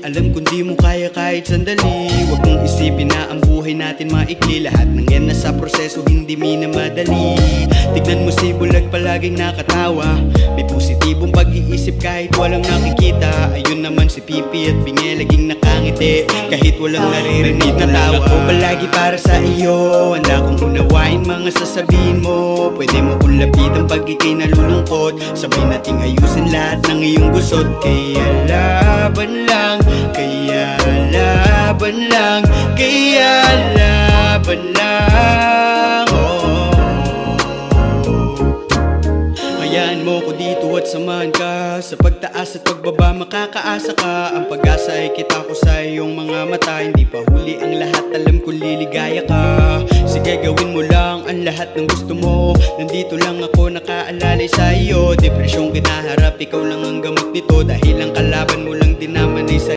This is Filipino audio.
Alam kong di mo kaya kahit sandali. Huwag mong isipin na ang buhay natin maikli. Lahat ng yan nasa proseso, hindi minamadali. Tignan mo si bulag palaging nakatawa. May positibong pag-iisip kahit walang nakikita. Ayun naman si Pipi at Binge laging nakangiti kahit walang naririnig na tawa. Ako palagi para sa iyo, handa kong unawain mga sasabihin mo. Pwede mo kong lapitan pag ikay nalulungkot. Sabay nating ayusin lahat ng iyong gusot. Kaya laban lang, kaya laban lang, kaya laban lang. Hayaan mo ko dito at samahan ka. Sa pagtaas at pagbaba makakaasa ka. Ang pag-asa ay kita ko sa iyong mga mata. Hindi pa huli ang lahat, alam ko liligaya ka. Sige gawin mo lang ang lahat ng gusto mo. Nandito lang ako nakaalalay sa iyo. Depresyong kinaharap, ikaw lang ang gamot nito. Dahil ang kalaban mo lang din naman ay sa